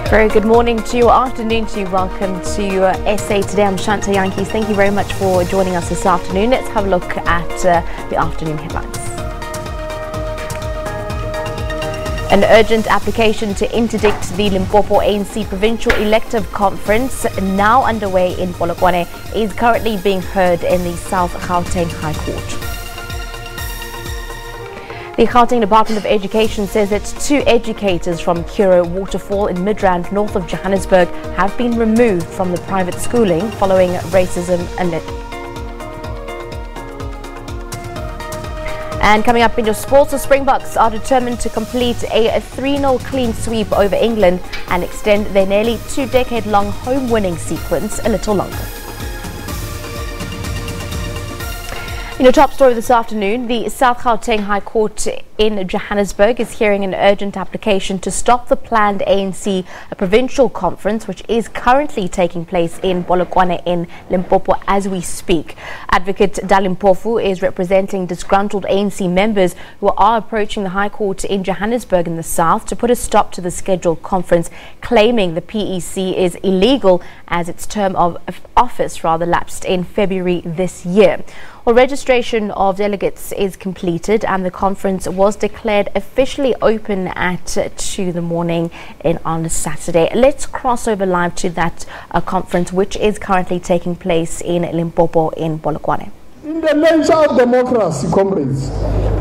Very good morning to you, afternoon to you. Welcome to SA Today. I'm Shanta Yankees. Thank you very much for joining us this afternoon. Let's have a look at the afternoon headlines. An urgent application to interdict the Limpopo ANC Provincial Elective Conference, now underway in Polokwane, is currently being heard in the South Gauteng High Court. The Gauteng Department of Education says that 2 educators from Kuro Waterfall in Midrand, north of Johannesburg, have been removed from the private schooling following racism And coming up in your sports, the Springboks are determined to complete a 3-0 clean sweep over England and extend their nearly 2-decade-long home winning sequence a little longer. In your top story this afternoon, the South Gauteng High Court in Johannesburg is hearing an urgent application to stop the planned ANC provincial conference, which is currently taking place in Polokwane in Limpopo as we speak. Advocate Dalimpofu is representing disgruntled ANC members who are approaching the High Court in Johannesburg in the south to put a stop to the scheduled conference, claiming the PEC is illegal as its term of office lapsed in February this year. Well, registration of delegates is completed and the conference was declared officially open at 2 in the morning on Saturday. Let's cross over live to that conference, which is currently taking place in Limpopo in Polokwane. In the nature of democracy, comrades,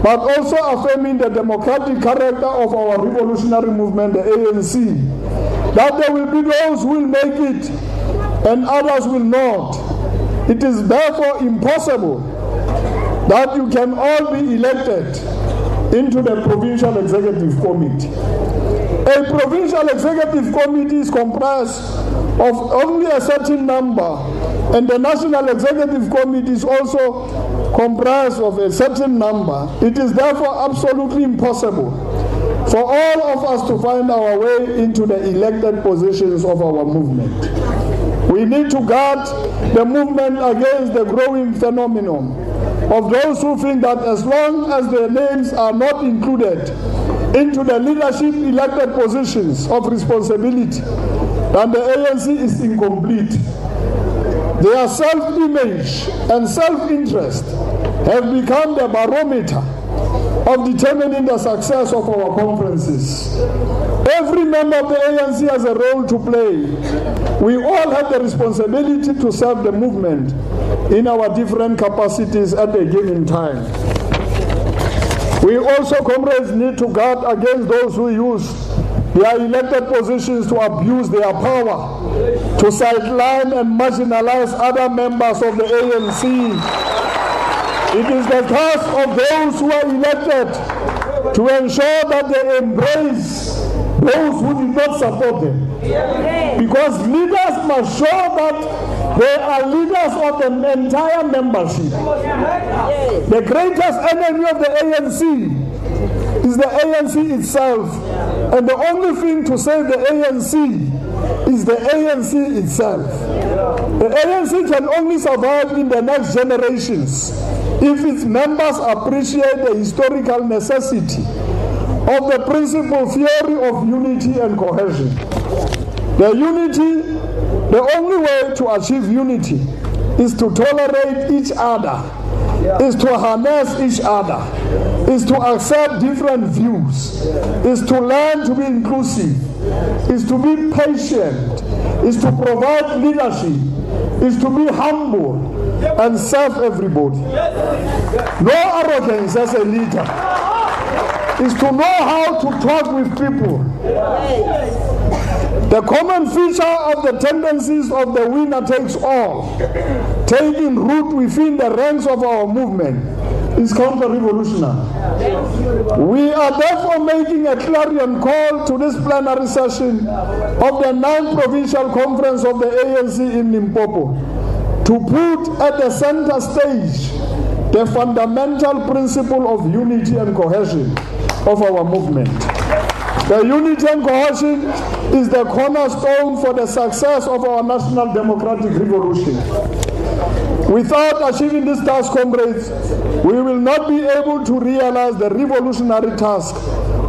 but also affirming the democratic character of our revolutionary movement, the ANC, that there will be those who will make it and others will not. It is therefore impossible that you can all be elected into the Provincial Executive Committee. A Provincial Executive Committee is comprised of only a certain number, and the National Executive Committee is also comprised of a certain number. It is therefore absolutely impossible for all of us to find our way into the elected positions of our movement. We need to guard the movement against the growing phenomenon of those who think that as long as their names are not included into the leadership elected positions of responsibility, then the ANC is incomplete. Their self-image and self-interest have become the barometer of determining the success of our conferences. Every member of the ANC has a role to play. We all have the responsibility to serve the movement in our different capacities at a given time. We also, comrades, need to guard against those who use their elected positions to abuse their power, to sideline and marginalize other members of the ANC. It is the task of those who are elected to ensure that they embrace those who did not support them. Because leaders must show that they are leaders of the entire membership. The greatest enemy of the ANC is the ANC itself. And the only thing to save the ANC is the ANC itself. The ANC can only survive in the next generations if its members appreciate the historical necessity of the principal theory of unity and cohesion. The only way to achieve unity is to tolerate each other, is to harness each other, is to accept different views, is to learn to be inclusive, is to be patient, is to provide leadership, is to be humble and serve everybody. No arrogance as a leader, is to know how to talk with people. The common feature of the tendencies of the winner takes all, taking root within the ranks of our movement, is counter-revolutionary. We are therefore making a clarion call to this plenary session of the 9th Provincial Conference of the ANC in Limpopo to put at the center stage the fundamental principle of unity and cohesion of our movement. The unity and cohesion is the cornerstone for the success of our national democratic revolution. Without achieving this task, comrades, we will not be able to realize the revolutionary task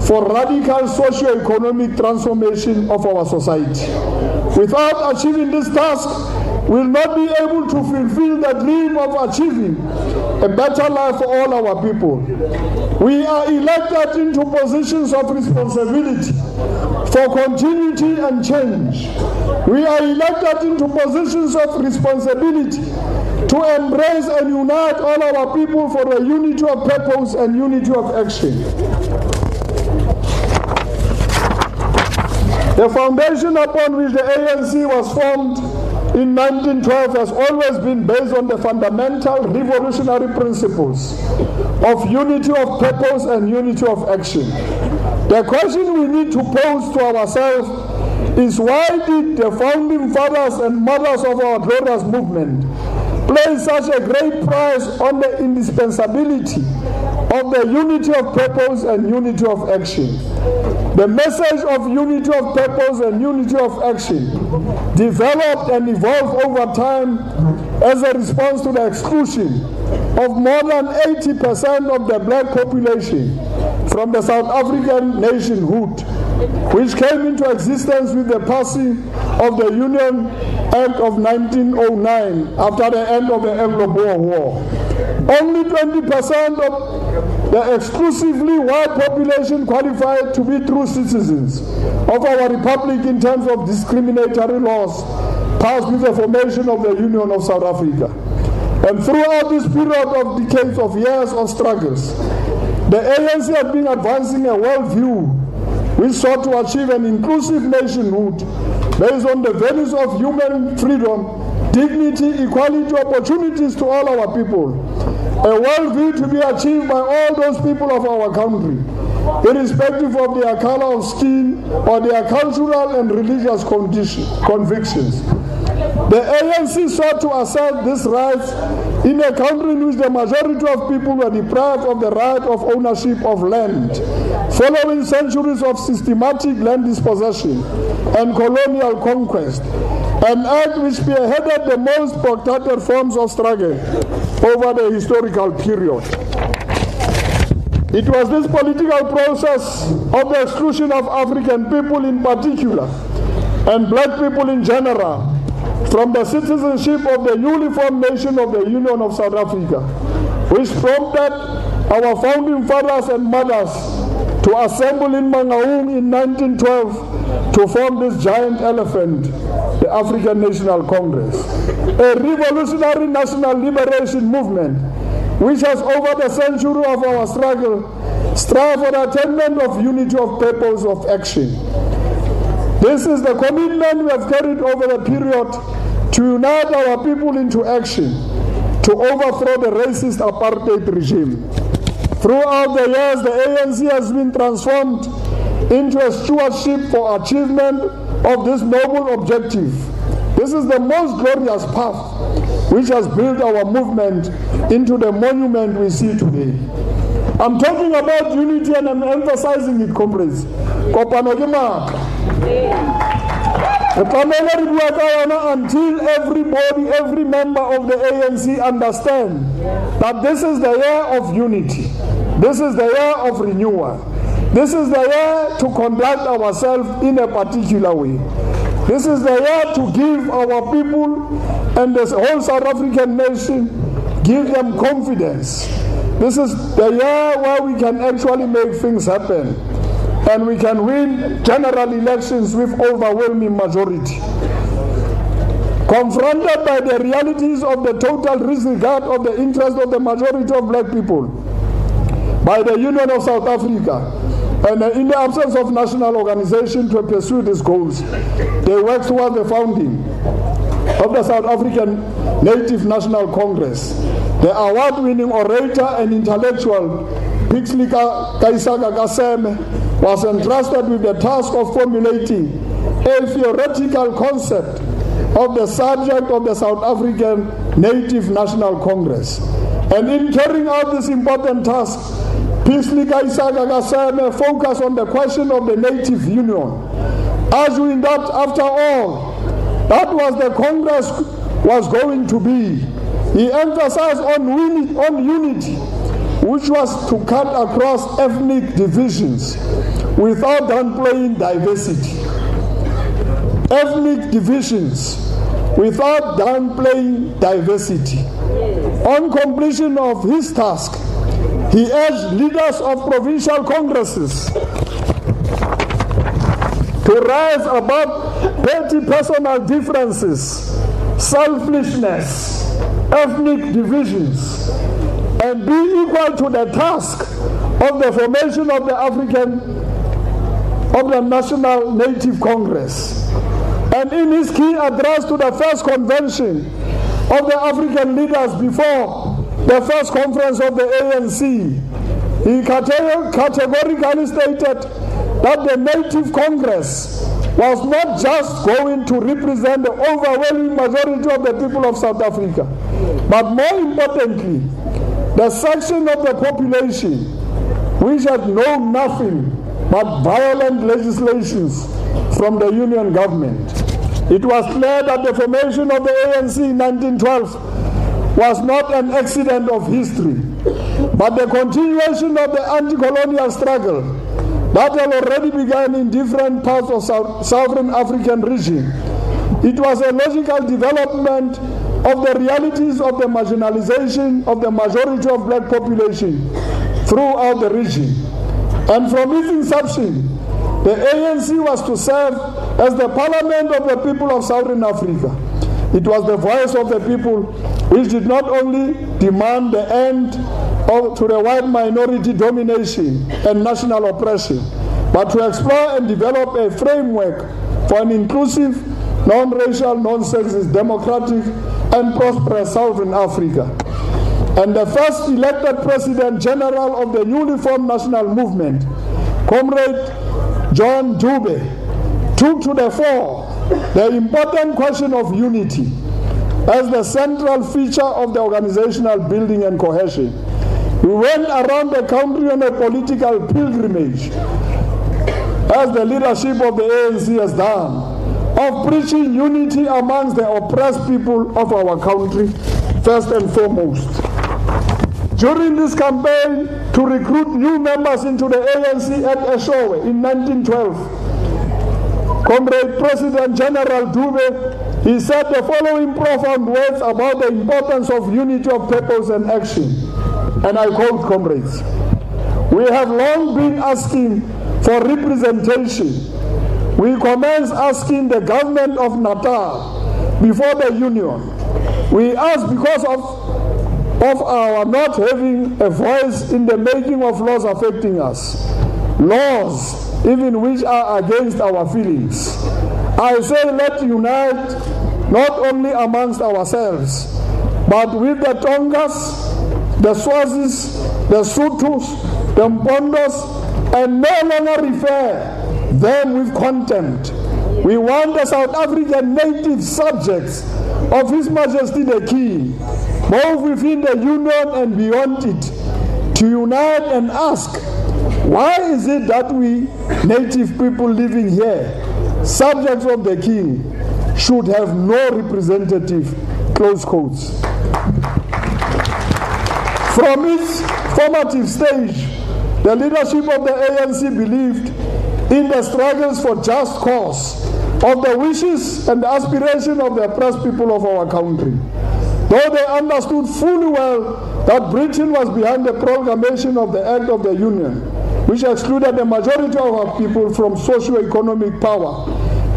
for radical socio-economic transformation of our society. Without achieving this task, we will not be able to fulfill the dream of achieving a better life for all our people. We are elected into positions of responsibility for continuity and change. We are elected into positions of responsibility to embrace and unite all our people for a unity of purpose and unity of action. The foundation upon which the ANC was formed in 1912 has always been based on the fundamental revolutionary principles of unity of purpose and unity of action. The question we need to pose to ourselves is, why did the founding fathers and mothers of our glorious movement place such a great price on the indispensability of the unity of purpose and unity of action? The message of unity of purpose and unity of action developed and evolved over time as a response to the exclusion of more than 80% of the black population from the South African nationhood, which came into existence with the passing of the Union Act of 1909 after the end of the Anglo-Boer War. Only 20% of the exclusively white population qualified to be true citizens of our republic in terms of discriminatory laws passed with the formation of the Union of South Africa. And throughout this period of decades of years of struggles, the ANC has been advancing a worldview which sought to achieve an inclusive nationhood based on the values of human freedom, dignity, equality, opportunities to all our people. A worldview to be achieved by all those people of our country, irrespective of their color of skin or their cultural and religious convictions. The ANC sought to assert these rights in a country in which the majority of people were deprived of the right of ownership of land, following centuries of systematic land dispossession and colonial conquest, an act which spearheaded the most protracted forms of struggle over the historical period. It was this political process of the exclusion of African people in particular, and black people in general, from the citizenship of the newly formed nation of the Union of South Africa, which prompted our founding fathers and mothers to assemble in Mangaung in 1912 to form this giant elephant, the African National Congress, a revolutionary national liberation movement which has over the century of our struggle strived for the attainment of unity of purpose of action. This is the commitment we have carried over the period to unite our people into action to overthrow the racist apartheid regime. Throughout the years, the ANC has been transformed into a stewardship for achievement of this noble objective. This is the most glorious path which has built our movement into the monument we see today. I'm talking about unity and I'm emphasizing it, comrades. Until everybody, every member of the ANC understand that this is the year of unity. This is the year of renewal. This is the year to conduct ourselves in a particular way. This is the year to give our people and the whole South African nation, give them confidence. This is the year where we can actually make things happen and we can win general elections with overwhelming majority. Confronted by the realities of the total disregard of the interest of the majority of black people by the Union of South Africa, and in the absence of national organization to pursue these goals, they work towards the founding of the South African Native National Congress. The award-winning orator and intellectual Pixley Kaisaga Kaseme was entrusted with the task of formulating a theoretical concept of the subject of the South African Native National Congress. And in carrying out this important task, Pixley Kaisaga Kaseme focused on the question of the Native Union, arguing that after all, that was the Congress was going to be. He emphasized on unity, which was to cut across ethnic divisions, without downplaying diversity, ethnic divisions without downplaying diversity. On completion of his task, he urged leaders of provincial congresses to rise above petty personal differences, selfishness, ethnic divisions, and be equal to the task of the formation of the National Native Congress. And in his key address to the first convention of the African leaders before the first conference of the ANC, he categorically stated that the Native Congress was not just going to represent the overwhelming majority of the people of South Africa, but more importantly, the section of the population which had known nothing but violent legislations from the Union government. It was clear that the formation of the ANC in 1912 was not an accident of history, but the continuation of the anti-colonial struggle that had already begun in different parts of Southern African region. It was a logical development of the realities of the marginalization of the majority of black population throughout the region. And from its inception, the ANC was to serve as the parliament of the people of Southern Africa. It was the voice of the people which did not only demand the end to the white minority domination and national oppression, but to explore and develop a framework for an inclusive, non-racial, non-sexist, democratic, and prosperous Southern Africa. And the first elected President General of the newly formed national movement, Comrade John Dube, took to the fore the important question of unity as the central feature of the organizational building and cohesion. We went around the country on a political pilgrimage, as the leadership of the ANC has done, of preaching unity amongst the oppressed people of our country, first and foremost. During this campaign to recruit new members into the ANC at Eshowe in 1912, Comrade President General Dube, he said the following profound words about the importance of unity of purpose and action. And I quote, comrades, "We have long been asking for representation. We commenced asking the government of Natal before the Union. We asked because of our not having a voice in the making of laws affecting us. Laws, even which are against our feelings. I say let's unite not only amongst ourselves, but with the Tongas, the Swazis, the Sothos, the Mpondos, and no longer refer them with contempt. We want the South African native subjects of His Majesty the King, both within the Union and beyond it, to unite and ask, why is it that we native people living here, subjects of the King, should have no representative, close quotes. From its formative stage, the leadership of the ANC believed in the struggles for just cause of the wishes and the aspiration of the oppressed people of our country. Though they understood fully well that Britain was behind the proclamation of the Act of the Union, which excluded the majority of our people from socio-economic power,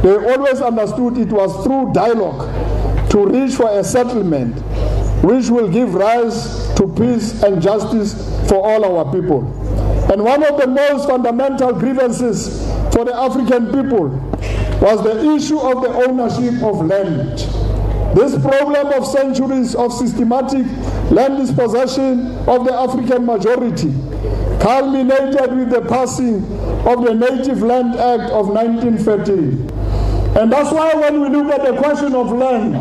they always understood it was through dialogue to reach for a settlement which will give rise to peace and justice for all our people. And one of the most fundamental grievances for the African people was the issue of the ownership of land. This problem of centuries of systematic land dispossession of the African majority culminated with the passing of the Native Land Act of 1913. And that's why when we look at the question of land,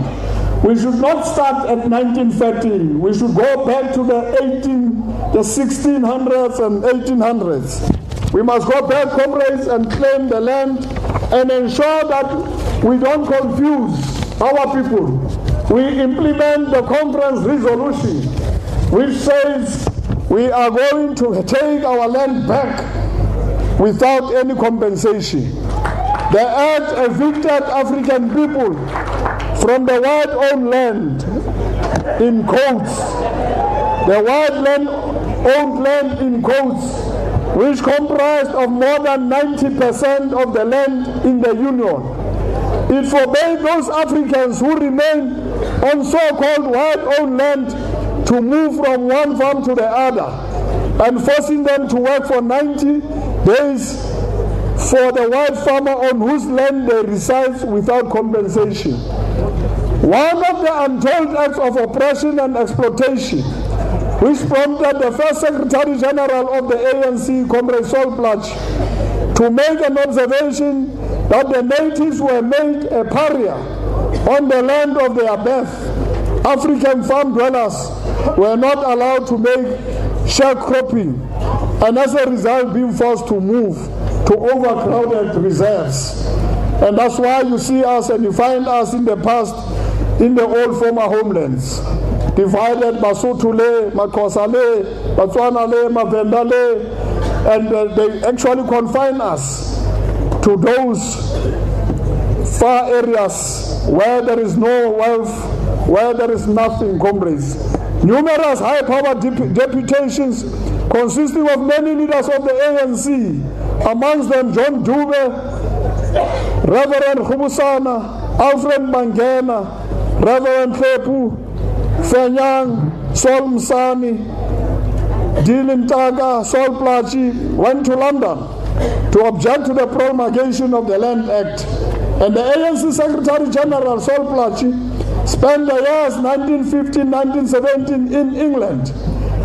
we should not start at 1913. We should go back to the 1600s and 1800s. We must go back, comrades, and claim the land and ensure that we don't confuse our people. We implement the conference resolution, which says we are going to take our land back without any compensation. The act evicted African people from the white-owned land in quotes. The white-owned land in quotes, which comprised of more than 90% of the land in the Union. It forbade those Africans who remain on so-called white-owned land to move from one farm to the other, and forcing them to work for 90 days for the white farmer on whose land they reside without compensation. One of the untold acts of oppression and exploitation which prompted the first Secretary General of the ANC, Comrade Saul Plaatje, to make an observation that the natives were made a pariah on the land of their birth. African farm dwellers were not allowed to make sharecropping, and as a result being forced to move to overcrowded reserves. And that's why you see us and you find us in the past in the old former homelands, divided Basotho le, Maxhosa le, Batswana le, Mavenda le, and they actually confine us to those far areas where there is no wealth, where there is nothing, comrades. Numerous high-power deputations consisting of many leaders of the ANC, amongst them John Dube, Reverend Khubusana, Alfred Mangena, Reverend Klepu, Fenyang, Saul Msani, Dylan Taga, Saul Plaatje, went to London to object to the promulgation of the Land Act. And the ANC Secretary General, Saul Plaatje, spent the years 1915-1917 in England,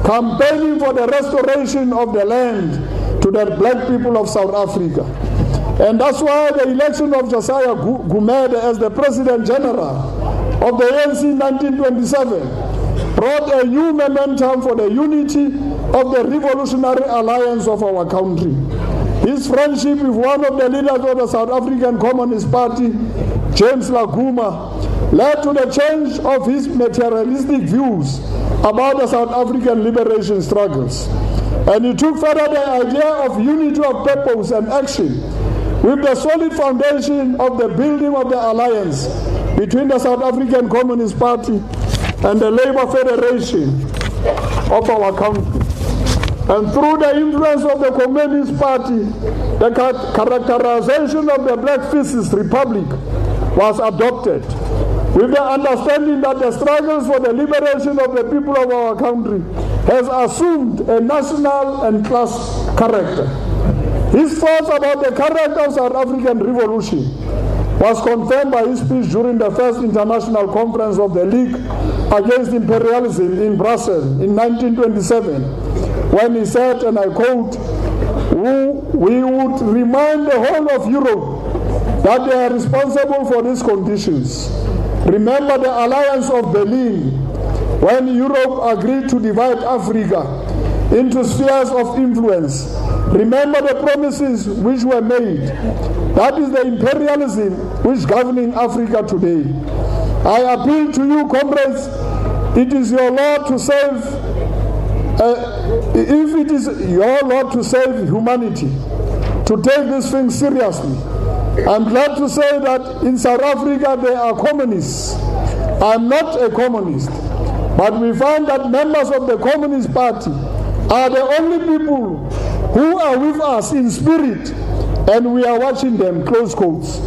campaigning for the restoration of the land to the black people of South Africa. And that's why the election of Josiah Gumede as the President General of the ANC in 1927 brought a new momentum for the unity of the revolutionary alliance of our country. His friendship with one of the leaders of the South African Communist Party, James Laguma, led to the change of his materialistic views about the South African liberation struggles. And he took further the idea of unity of purpose and action with the solid foundation of the building of the alliance between the South African Communist Party and the Labour Federation of our country. And through the influence of the Communist Party, the characterization of the Black Fascist Republic was adopted, with the understanding that the struggles for the liberation of the people of our country has assumed a national and class character. His thoughts about the character of South African Revolution was confirmed by his speech during the first international conference of the League Against Imperialism in Brussels in 1927, when he said, and I quote, "We would remind the whole of Europe that they are responsible for these conditions. Remember the alliance of Berlin, when Europe agreed to divide Africa into spheres of influence. Remember the promises which were made. That is the imperialism which is governing Africa today. I appeal to you, comrades, it is your lot to save, if it is your lot to save humanity, to take this thing seriously. I'm glad to say that in South Africa there are communists. I'm not a communist, but we find that members of the Communist Party are the only people who are with us in spirit, and we are watching them, close quotes.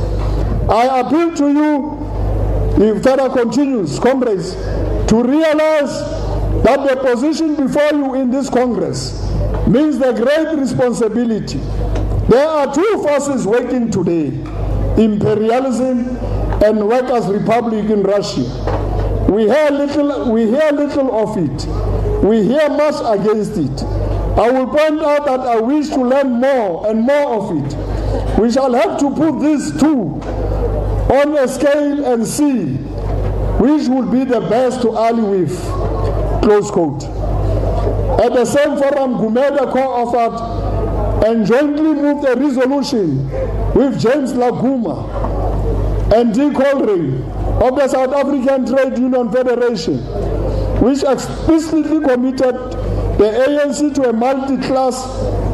I appeal to you, if further continues, comrades, to realize that the position before you in this Congress means the great responsibility. There are two forces working today, imperialism and Workers' Republic in Russia. We hear little of it. We hear much against it. I will point out that I wish to learn more and more of it. We shall have to put these two on a scale and see which would be the best to ally with, close quote. At the same forum, Gumede co-authored and jointly moved a resolution with James Laguma and D. Coleraine of the South African Trade Union Federation, which explicitly committed the ANC to a multi-class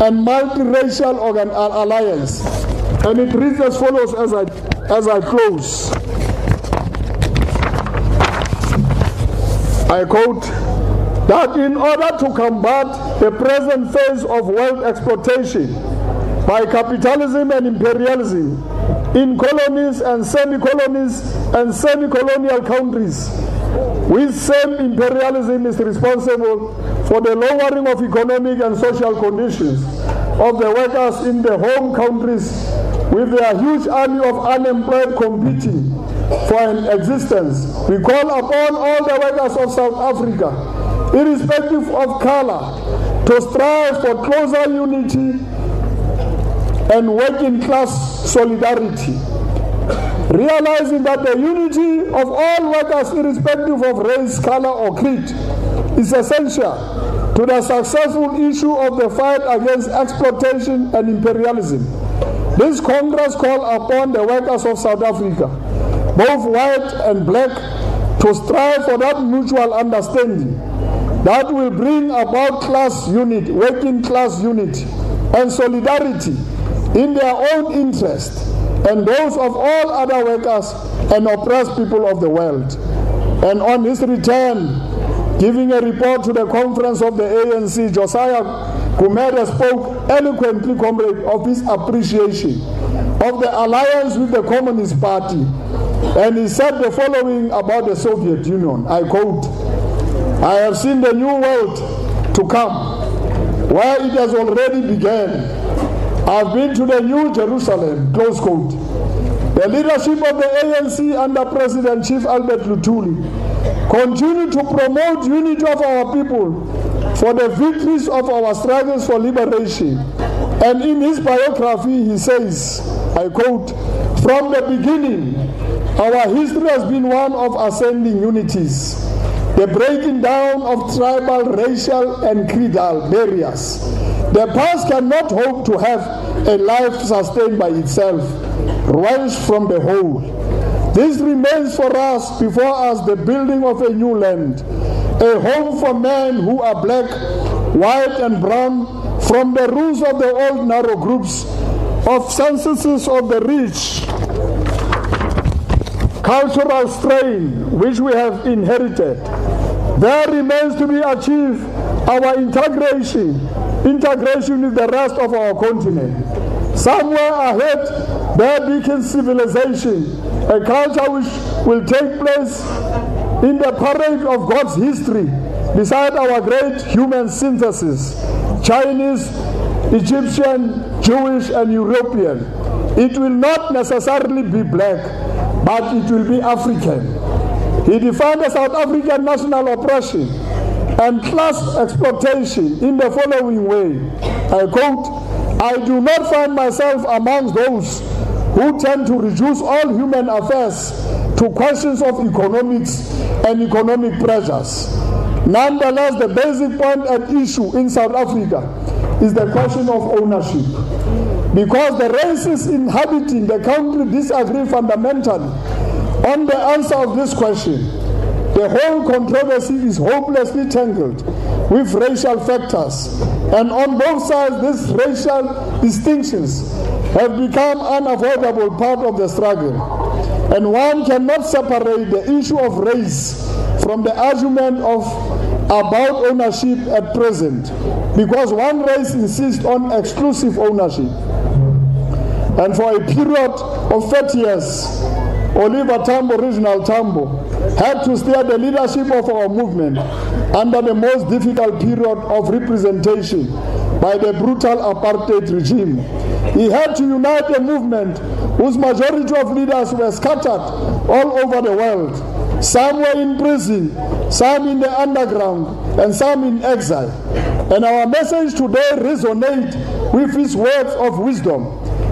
and multiracial alliance. And it reads as follows as I close. I quote, that in order to combat the present phase of world exploitation by capitalism and imperialism in colonies and semi-colonies and semi-colonial countries, which same imperialism is responsible for the lowering of economic and social conditions of the workers in the home countries, with their huge army of unemployed competing for an existence. We call upon all the workers of South Africa, irrespective of color, to strive for closer unity and working class solidarity, realizing that the unity of all workers, irrespective of race, color, or creed, is essential to the successful issue of the fight against exploitation and imperialism. This Congress calls upon the workers of South Africa, both white and black, to strive for that mutual understanding that will bring about class unity, working class unity, and solidarity in their own interest and those of all other workers and oppressed people of the world. And on his return, giving a report to the conference of the ANC, Josiah Gumede spoke eloquently, comrade, of his appreciation of the alliance with the Communist Party. And he said the following about the Soviet Union, I quote, I have seen the new world to come, where it has already begun. I've been to the New Jerusalem, close quote. The leadership of the ANC under President Chief Albert Lutuli continue to promote unity of our people for the victories of our struggles for liberation. And in his biography, he says, I quote, from the beginning, our history has been one of ascending unities, the breaking down of tribal, racial, and creedal barriers. The past cannot hope to have a life sustained by itself, wrenched from the whole. This remains for us, before us, the building of a new land, a home for men who are black, white, and brown, from the rules of the old narrow groups, of censuses of the rich, cultural strain which we have inherited. There remains to be achieved our integration with the rest of our continent. Somewhere ahead, there beacons civilization, a culture which will take place in the parade of God's history, beside our great human synthesis, Chinese, Egyptian, Jewish, and European. It will not necessarily be black, but it will be African. He defined the South African national oppression and class exploitation in the following way, I quote, I do not find myself amongst those who tend to reduce all human affairs to questions of economics and economic pressures. Nonetheless, the basic point at issue in South Africa is the question of ownership. Because the races inhabiting the country disagree fundamentally on the answer of this question, the whole controversy is hopelessly tangled with racial factors, and on both sides these racial distinctions have become an unavoidable part of the struggle. And one cannot separate the issue of race from the argument about ownership at present, because one race insists on exclusive ownership. And for a period of 30 years, Oliver Tambo, Regional Tambo, had to steer the leadership of our movement under the most difficult period of representation by the brutal apartheid regime. He had to unite a movement whose majority of leaders were scattered all over the world. Some were in prison, some in the underground, and some in exile. And our message today resonates with his words of wisdom,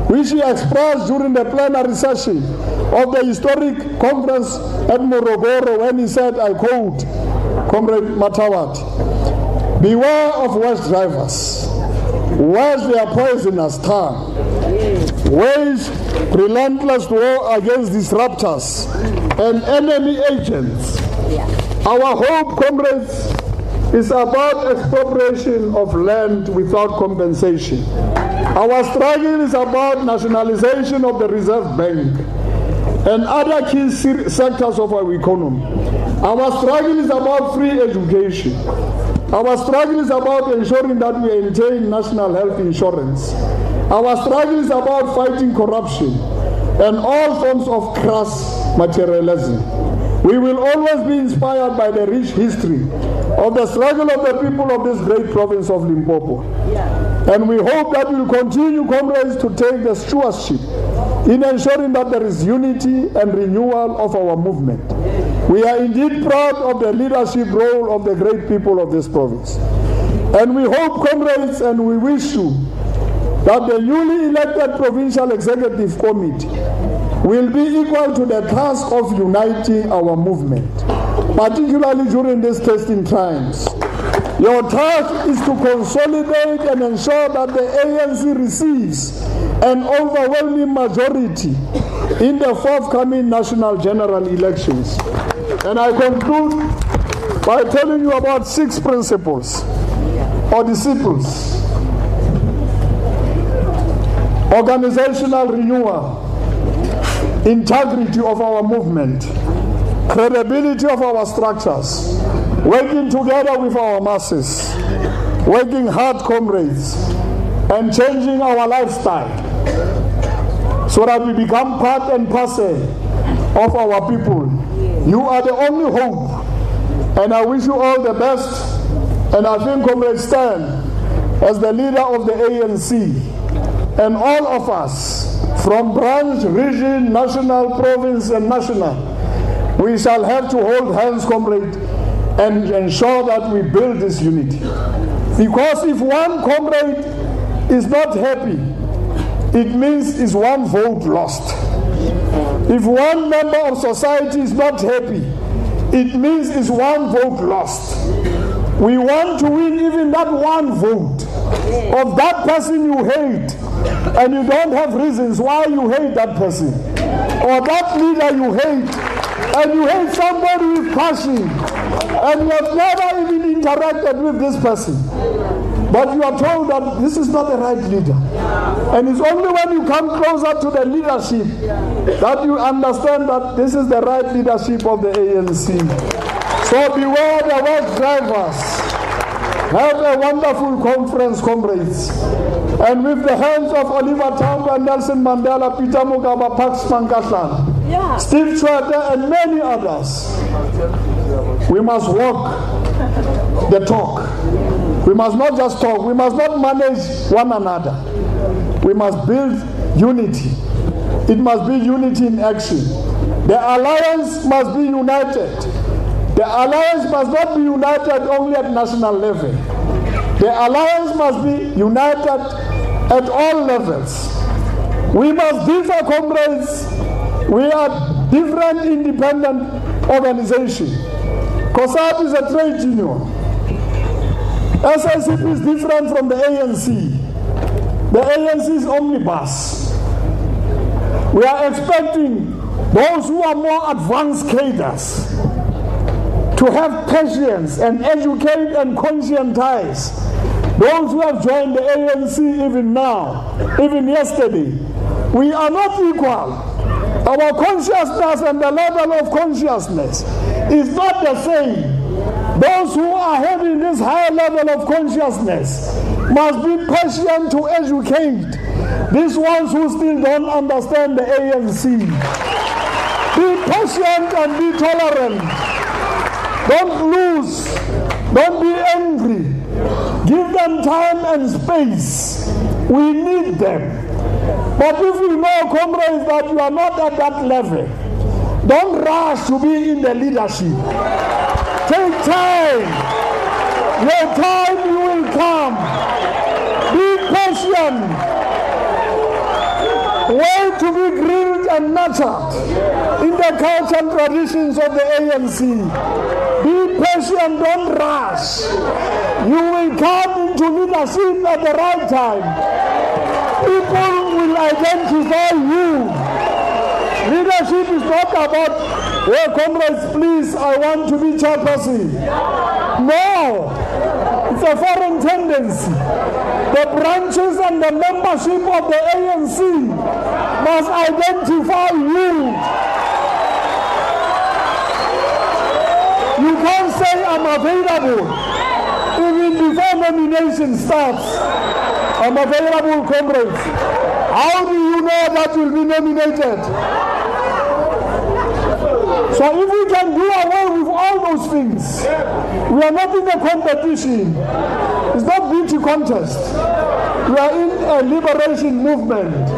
which he expressed during the plenary session of the historic conference at Morogoro, when he said, I quote, Comrade Matawat, beware of worse drivers, where's their poisonous tongue, wage relentless war against disruptors and enemy agents. Our hope, comrades, is about expropriation of land without compensation. Our struggle is about nationalization of the Reserve Bank and other key sectors of our economy. Our struggle is about free education. Our struggle is about ensuring that we maintain national health insurance. Our struggle is about fighting corruption and all forms of crass materialism. We will always be inspired by the rich history of the struggle of the people of this great province of Limpopo. And we hope that we'll continue, comrades, to take the stewardship in ensuring that there is unity and renewal of our movement. We are indeed proud of the leadership role of the great people of this province. And we hope, comrades, and we wish you that the newly elected Provincial Executive Committee will be equal to the task of uniting our movement, particularly during these testing times. Your task is to consolidate and ensure that the ANC receives an overwhelming majority in the forthcoming national general elections. And I conclude by telling you about 6 principles or disciples: organizational renewal, integrity of our movement, credibility of our structures, working together with our masses, working hard, comrades, and changing our lifestyle so that we become part and parcel of our people. You are the only hope, and I wish you all the best. And I think Comrade Stan, as the leader of the ANC, and all of us from branch, region, national, province, and national, we shall have to hold hands, comrade, and ensure that we build this unity. Because if one comrade is not happy, it means it's one vote lost. If one member of society is not happy, it means it's one vote lost. We want to win even that one vote of that person you hate, and you don't have reasons why you hate that person, or that leader you hate, and you hate somebody with passion, and you have never even interacted with this person, but you are told that this is not the right leader. And it's only when you come closer to the leadership that you understand that this is the right leadership of the ANC. So beware the work drivers. Have a wonderful conference, comrades. And with the hands of Oliver Tambo and Nelson Mandela, Peter Mugaba, Pax Mankatlan, Steve Tshwete, and many others, we must walk the talk. We must not just talk. We must not manage one another. We must build unity. It must be unity in action. The alliance must be united. The alliance must not be united only at national level. The alliance must be united at all levels. We must differ, comrades. We are different independent organizations. COSATU is a trade union. SABC is different from the ANC. The ANC is omnibus. We are expecting those who are more advanced cadres to have patience and educate and conscientize those who have joined the ANC even now, even yesterday. We are not equal. Our consciousness and the level of consciousness is not the same. Those who are having this higher level of consciousness must be patient to educate these ones who still don't understand the ANC. Be patient and be tolerant. Don't lose. Don't be angry. Give them time and space. We need them. But if you know, comrades, that you are not at that level, don't rush to be in the leadership. Take time. Your time will come. Be patient. Wait to be grilled and nurtured in the culture and traditions of the ANC. Be patient, don't rush. You will come into leadership at the right time. People will identify you. Leadership is not about, well, comrades, please, I want to be chairperson. No, it's a foreign tendency. The branches and the membership of the ANC must identify you. You can't say I'm available even before nomination starts. I'm available, comrades. How do you know that you'll be nominated? So if we can do away with all those things, we are not in a competition. It's not beauty contest. We are in a liberation movement,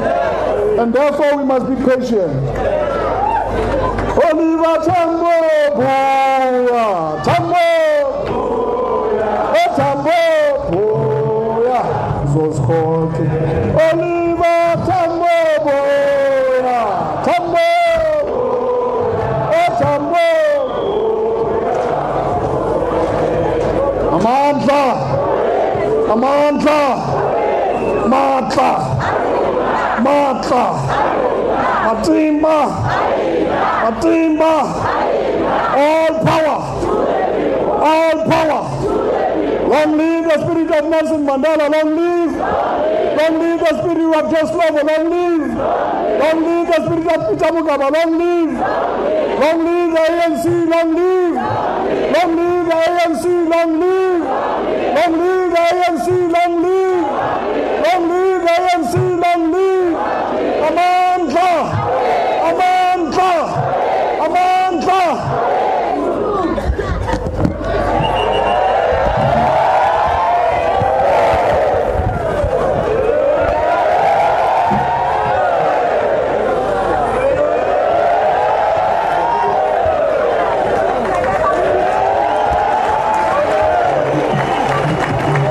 and therefore we must be patient. Oliver Tambo, Boya, Tambo, Tambo, Boya, Zoskote. Oliver Tambo, Boya, Tambo, Tambo. Amandla, Amandla, Matla, Matla, Matimba, Matimba, all power, all power. Long live the spirit of Nelson Mandela, long live the spirit of Just Love, long live the spirit of Peter Mugaba, long live the ANC, long live the ANC, long live the ANC, long live the ANC, long live. Amandla, Amandla, Amandla.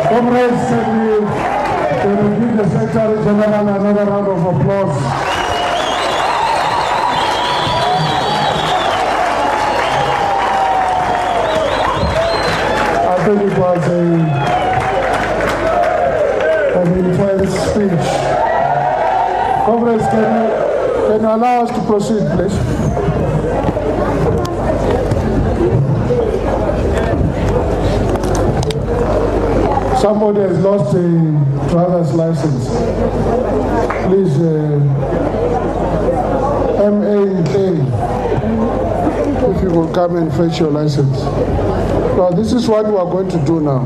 Comrades, can we give the Secretary General another round of applause? I think it was an intense speech. Comrades, can you allow us to proceed, please? Somebody has lost a driver's license. Please, MAK, if you will come and fetch your license. Now, this is what we are going to do now.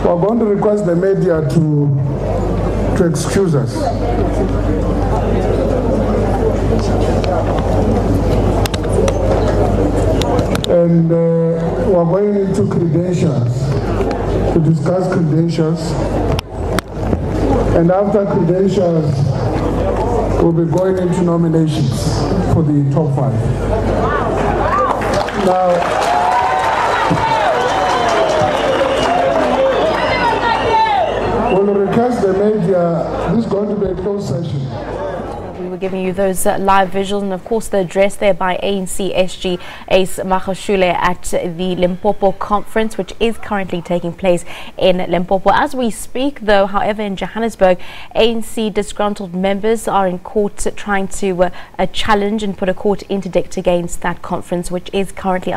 We are going to request the media to excuse us. And we are going into credentials, to discuss credentials. And after credentials, we'll be going into nominations for the top 5. Now, we'll request the media, this is going to be a closed session. We were giving you those live visuals, and of course the address there by ANC SG MAgashule at the Limpopo conference, which is currently taking place in Limpopo as we speak. Though, however, in Johannesburg, ANC disgruntled members are in court trying to challenge and put a court interdict against that conference, which is currently